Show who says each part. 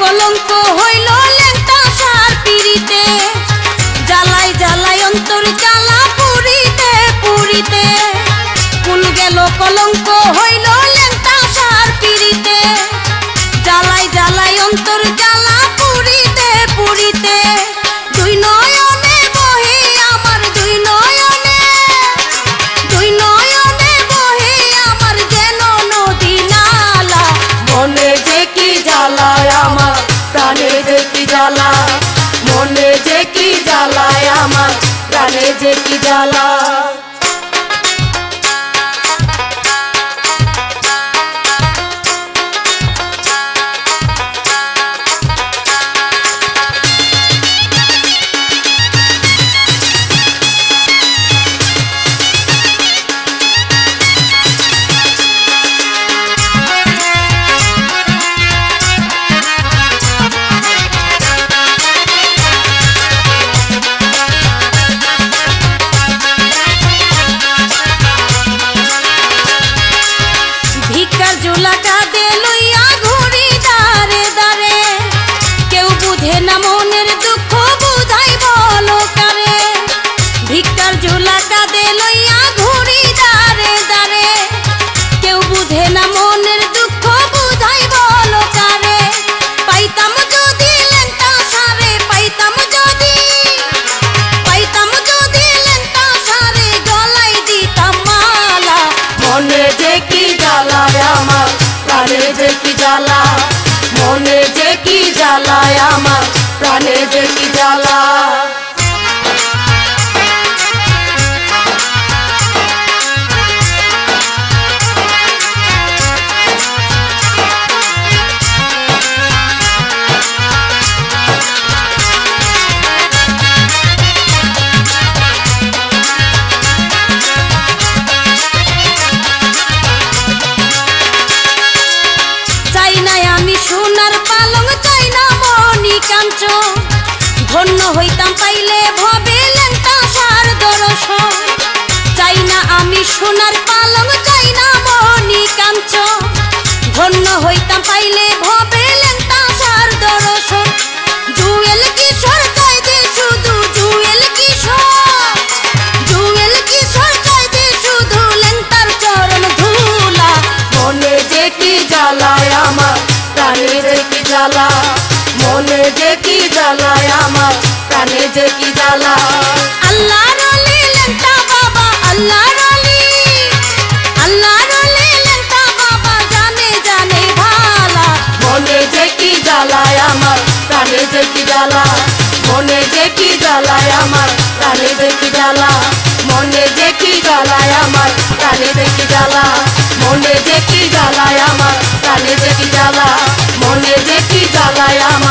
Speaker 1: কলঙ্ক হইল লেংটা সার পিড়িতে, জ্বালাই জ্বালাই অন্তর জ্বালা পুরিতে পুরিতে। কুল গেল কলঙ্ক হইল লেংটা সার পিড়িতে, জ্বালাই জ্বালাই অন্তর জ্বালা পুরিতে পুরিতে। দুই নয়নে বহে আমার দুই নয়নে, দুই নয়নে বহে আমার যেন নদী নালা।
Speaker 2: মনে যে কি জ্বালায় আমার প্রাণে যে কি জ্বালা, মনে যে কি জ্বালায় আমার প্রাণে যে কি জ্বালা।
Speaker 1: ঝুলাকা দে লইয়া ঘুরি দারে দারে, কেউ বুঝে না মনের দুঃখ বুঝাই বলো কারে। ভিক্ষার ঝুলাকা দে লইয়া ঘুরি দারে দারে, কেউ বুঝে না মনের দুঃখ বুঝাই বলো কারে। পাইতাম যদি লেংটা সারে, পাইতাম যদি, পাইতাম যদি লেংটা সারে গলাই দিতাম মালা।
Speaker 2: মনে যে কি জ্বালায় আমার প্রাণে যে কি জ্বালা, মনে যে কি জ্বালায় আমার প্রাণে যে কি জ্বালা।
Speaker 1: সোনার পালং চাই না মনি কাঞ্চন, ধন্য হইতাম পাইলে ভবে লেংটা সার দর্শন। চাই না আমি সোনার পালং চাই না মনি কাঞ্চন, ধন্য হইতাম পাইলে ভবে লেংটা সার দর্শন। জুয়েল কিশোর চাই যে শুধু জুয়েল কিশোর, জুয়েল কিশোর চাই যে শুধু লেংটার চরণ ধুলা।
Speaker 2: মনে যে কি জ্বালায় আমার প্রাণে যে কি জ্বালা, মনে যে কি জ্বালায় আমার প্রাণে যে কি জ্বালা।
Speaker 1: আল্লাহর ওলি লেংটা বাবা, আল্লাহর ওলি, আল্লাহর ওলি লেংটা বাবা জানে জানে ভালা।
Speaker 2: মনে যে কি জ্বালায় আমার প্রাণে যে কি জ্বালা, মনে যে কি জ্বালায় আমার প্রাণে যে কি জ্বালা, মনে যে কি জ্বালায় আমার প্রাণে যে কি জ্বালা, মনে যে কি জ্বালায় আমার প্রাণে যে কি জ্বালা, মনে যে কি জ্বালায় আমার